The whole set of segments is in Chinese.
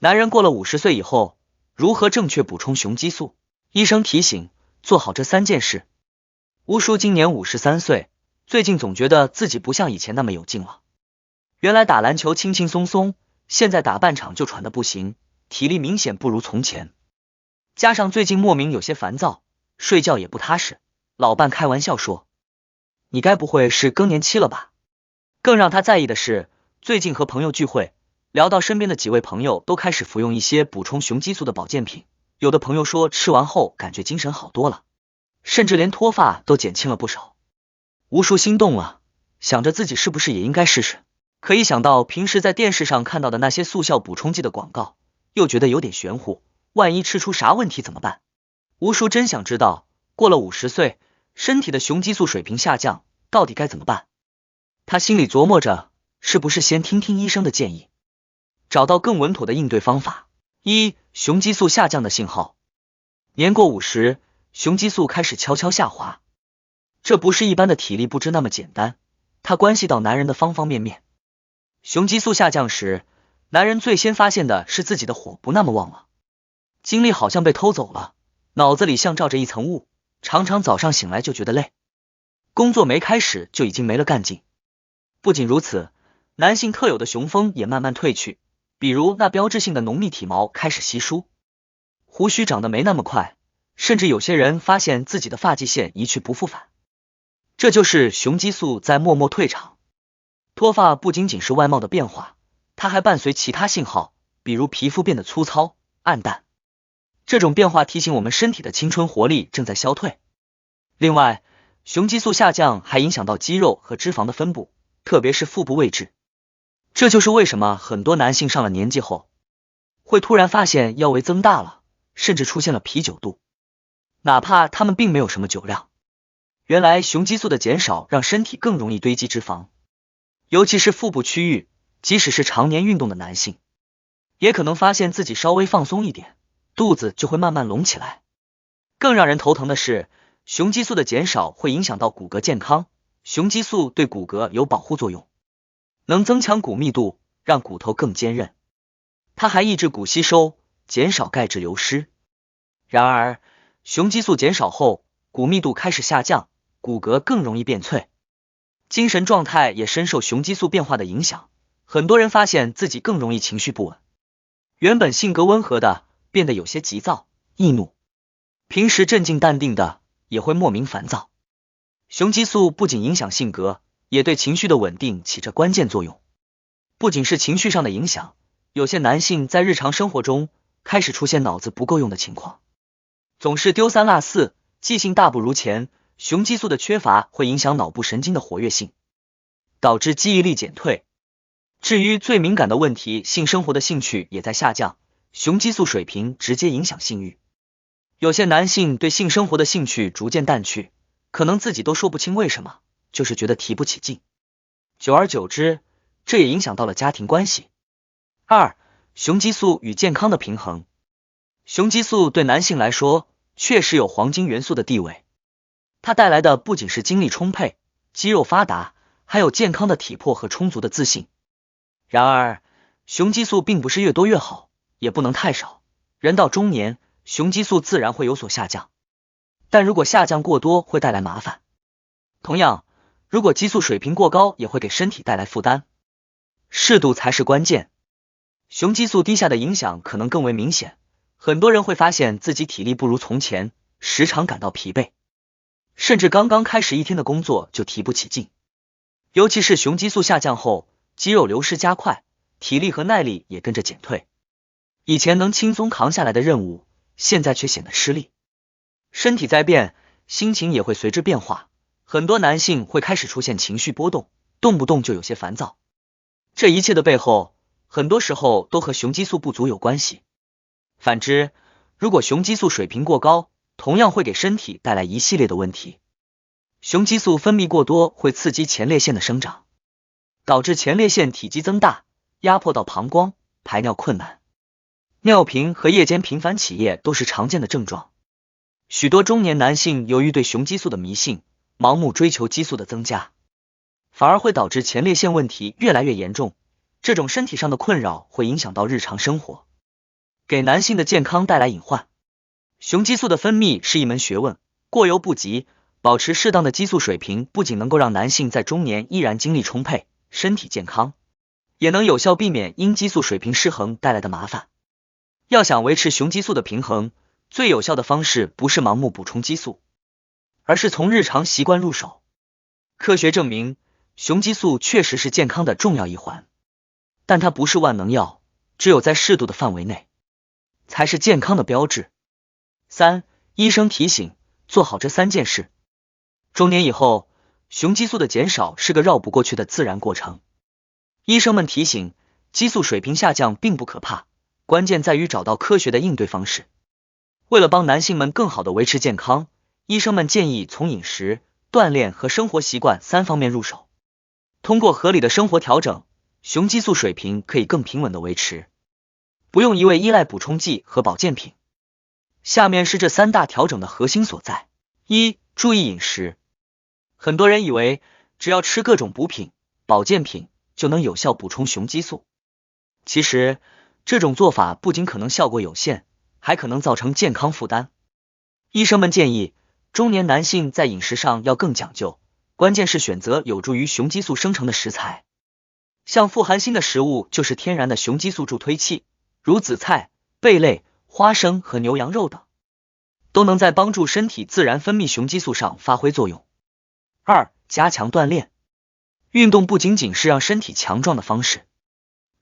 男人过了50岁以后，如何正确补充雄激素？医生提醒，做好这3件事。吴叔今年53岁，最近总觉得自己不像以前那么有劲了。原来打篮球轻轻松松，现在打半场就喘得不行，体力明显不如从前。加上最近莫名有些烦躁，睡觉也不踏实，老伴开玩笑说：“你该不会是更年期了吧？”更让他在意的是，最近和朋友聚会，聊到身边的几位朋友都开始服用一些补充雄激素的保健品，有的朋友说吃完后感觉精神好多了，甚至连脱发都减轻了不少。吴叔心动了，想着自己是不是也应该试试，可一想到平时在电视上看到的那些速效补充剂的广告，又觉得有点玄乎，万一吃出啥问题怎么办？吴叔真想知道，过了50岁，身体的雄激素水平下降，到底该怎么办？他心里琢磨着，是不是先听听医生的建议，找到更稳妥的应对方法。1. 雄激素下降的信号。年过50，雄激素开始悄悄下滑，这不是一般的体力不支那么简单，它关系到男人的方方面面。雄激素下降时，男人最先发现的是自己的火不那么旺了，精力好像被偷走了，脑子里像罩着一层雾，常常早上醒来就觉得累，工作没开始就已经没了干劲。不仅如此，男性特有的雄风也慢慢褪去，比如那标志性的浓密体毛开始稀疏，胡须长得没那么快，甚至有些人发现自己的发际线一去不复返。这就是雄激素在默默退场。脱发不仅仅是外貌的变化，它还伴随其他信号，比如皮肤变得粗糙、暗淡。这种变化提醒我们身体的青春活力正在消退。另外，雄激素下降还影响到肌肉和脂肪的分布，特别是腹部位置。这就是为什么很多男性上了年纪后，会突然发现腰围增大了，甚至出现了啤酒肚，哪怕他们并没有什么酒量。原来雄激素的减少让身体更容易堆积脂肪，尤其是腹部区域，即使是常年运动的男性，也可能发现自己稍微放松一点，肚子就会慢慢隆起来。更让人头疼的是，雄激素的减少会影响到骨骼健康。雄激素对骨骼有保护作用，能增强骨密度，让骨头更坚韧。它还抑制骨吸收，减少钙质流失。然而，雄激素减少后，骨密度开始下降，骨骼更容易变脆，精神状态也深受雄激素变化的影响。很多人发现自己更容易情绪不稳，原本性格温和的变得有些急躁、易怒，平时镇静淡定的也会莫名烦躁。雄激素不仅影响性格，也对情绪的稳定起着关键作用。不仅是情绪上的影响，有些男性在日常生活中开始出现脑子不够用的情况，总是丢三落四，记性大不如前。雄激素的缺乏会影响脑部神经的活跃性，导致记忆力减退。至于最敏感的问题，性生活的兴趣也在下降，雄激素水平直接影响性欲。有些男性对性生活的兴趣逐渐淡去，可能自己都说不清为什么，就是觉得提不起劲。久而久之，这也影响到了家庭关系。2. 雄激素与健康的平衡。雄激素对男性来说确实有黄金元素的地位，它带来的不仅是精力充沛、肌肉发达，还有健康的体魄和充足的自信。然而，雄激素并不是越多越好，也不能太少。人到中年，雄激素自然会有所下降，但如果下降过多会带来麻烦。同样，如果激素水平过高也会给身体带来负担，适度才是关键。雄激素低下的影响可能更为明显，很多人会发现自己体力不如从前，时常感到疲惫，甚至刚刚开始一天的工作就提不起劲。尤其是雄激素下降后，肌肉流失加快，体力和耐力也跟着减退。以前能轻松扛下来的任务，现在却显得吃力。身体在变，心情也会随之变化，很多男性会开始出现情绪波动，动不动就有些烦躁。这一切的背后，很多时候都和雄激素不足有关系。反之，如果雄激素水平过高，同样会给身体带来一系列的问题。雄激素分泌过多会刺激前列腺的生长，导致前列腺体积增大，压迫到膀胱，排尿困难。尿频和夜间频繁起夜都是常见的症状。许多中年男性由于对雄激素的迷信，盲目追求激素的增加，反而会导致前列腺问题越来越严重。这种身体上的困扰会影响到日常生活，给男性的健康带来隐患。雄激素的分泌是一门学问，过犹不及。保持适当的激素水平，不仅能够让男性在中年依然精力充沛、身体健康，也能有效避免因激素水平失衡带来的麻烦。要想维持雄激素的平衡，最有效的方式不是盲目补充激素，而是从日常习惯入手。科学证明，雄激素确实是健康的重要一环，但它不是万能药，只有在适度的范围内，才是健康的标志。3. 医生提醒，做好这3件事。中年以后，雄激素的减少是个绕不过去的自然过程。医生们提醒，激素水平下降并不可怕，关键在于找到科学的应对方式。为了帮男性们更好的维持健康，医生们建议从饮食、锻炼和生活习惯3方面入手。通过合理的生活调整，雄激素水平可以更平稳的维持，不用一味依赖补充剂和保健品。下面是这3大调整的核心所在。1. 注意饮食。很多人以为只要吃各种补品、保健品就能有效补充雄激素，其实这种做法不仅可能效果有限，还可能造成健康负担。医生们建议，中年男性在饮食上要更讲究，关键是选择有助于雄激素生成的食材。像富含锌的食物就是天然的雄激素助推器，如紫菜、贝类、花生和牛羊肉等，都能在帮助身体自然分泌雄激素上发挥作用。2. 加强锻炼。运动不仅仅是让身体强壮的方式，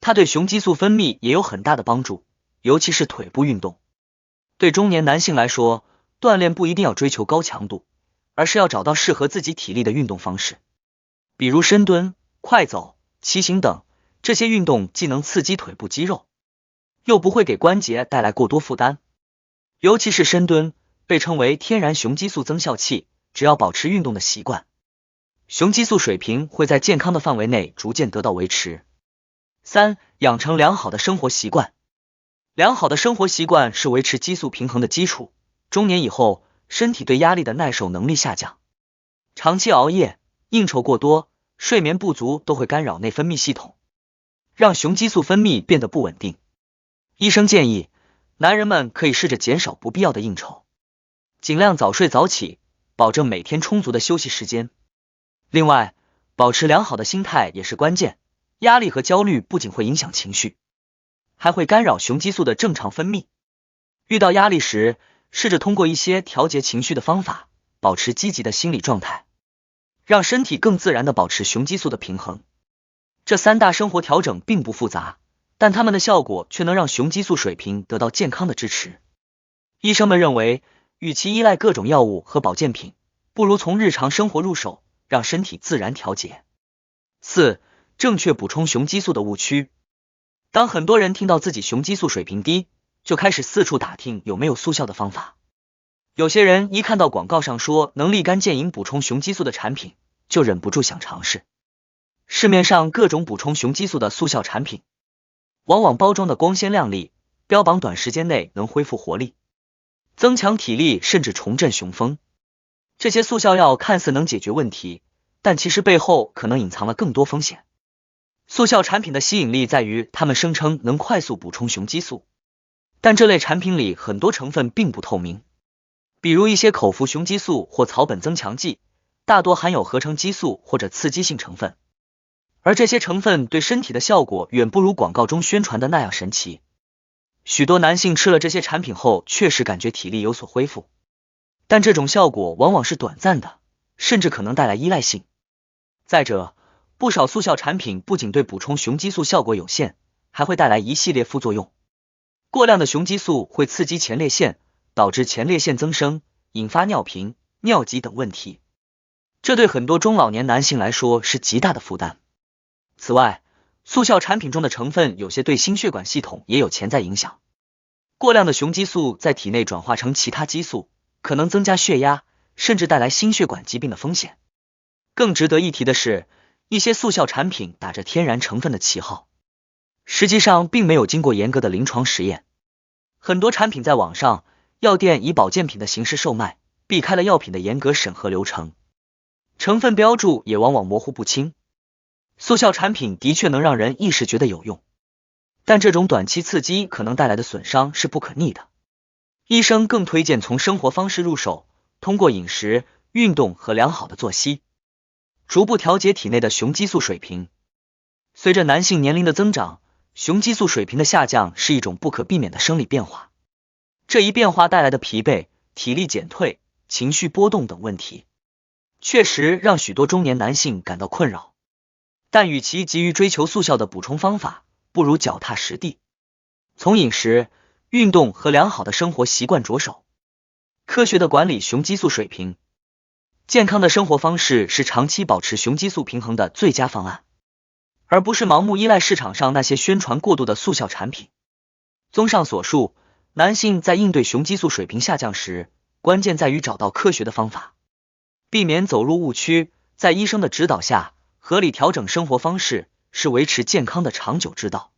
它对雄激素分泌也有很大的帮助，尤其是腿部运动。对中年男性来说，锻炼不一定要追求高强度，而是要找到适合自己体力的运动方式，比如深蹲、快走、骑行等。这些运动既能刺激腿部肌肉，又不会给关节带来过多负担。尤其是深蹲，被称为天然雄激素增效器，只要保持运动的习惯，雄激素水平会在健康的范围内逐渐得到维持。3. 养成良好的生活习惯。良好的生活习惯是维持激素平衡的基础。中年以后，身体对压力的耐受能力下降，长期熬夜、应酬过多、睡眠不足都会干扰内分泌系统，让雄激素分泌变得不稳定。医生建议，男人们可以试着减少不必要的应酬，尽量早睡早起，保证每天充足的休息时间。另外，保持良好的心态也是关键，压力和焦虑不仅会影响情绪，还会干扰雄激素的正常分泌。遇到压力时，试着通过一些调节情绪的方法，保持积极的心理状态，让身体更自然的保持雄激素的平衡。这3大生活调整并不复杂，但它们的效果却能让雄激素水平得到健康的支持。医生们认为，与其依赖各种药物和保健品，不如从日常生活入手，让身体自然调节。4. 正确补充雄激素的误区。当很多人听到自己雄激素水平低，就开始四处打听有没有速效的方法。有些人一看到广告上说能立竿见影补充雄激素的产品，就忍不住想尝试。市面上各种补充雄激素的速效产品，往往包装的光鲜亮丽，标榜短时间内能恢复活力、增强体力，甚至重振雄风。这些速效药看似能解决问题，但其实背后可能隐藏了更多风险。速效产品的吸引力在于它们声称能快速补充雄激素，但这类产品里很多成分并不透明，比如一些口服雄激素或草本增强剂，大多含有合成激素或者刺激性成分，而这些成分对身体的效果远不如广告中宣传的那样神奇。许多男性吃了这些产品后确实感觉体力有所恢复，但这种效果往往是短暂的，甚至可能带来依赖性。再者，不少速效产品不仅对补充雄激素效果有限，还会带来一系列副作用。过量的雄激素会刺激前列腺，导致前列腺增生，引发尿频、尿急等问题，这对很多中老年男性来说是极大的负担。此外，速效产品中的成分有些对心血管系统也有潜在影响。过量的雄激素在体内转化成其他激素，可能增加血压，甚至带来心血管疾病的风险。更值得一提的是，一些速效产品打着天然成分的旗号，实际上并没有经过严格的临床实验。很多产品在网上、药店以保健品的形式售卖，避开了药品的严格审核流程，成分标注也往往模糊不清。速效产品的确能让人一时觉得有用，但这种短期刺激可能带来的损伤是不可逆的。医生更推荐从生活方式入手，通过饮食、运动和良好的作息，逐步调节体内的雄激素水平。随着男性年龄的增长，雄激素水平的下降是一种不可避免的生理变化。这一变化带来的疲惫、体力减退、情绪波动等问题，确实让许多中年男性感到困扰。但与其急于追求速效的补充方法，不如脚踏实地，从饮食、运动和良好的生活习惯着手，科学的管理雄激素水平。健康的生活方式是长期保持雄激素平衡的最佳方案，而不是盲目依赖市场上那些宣传过度的速效产品。综上所述，男性在应对雄激素水平下降时，关键在于找到科学的方法，避免走入误区。在医生的指导下，合理调整生活方式是维持健康的长久之道。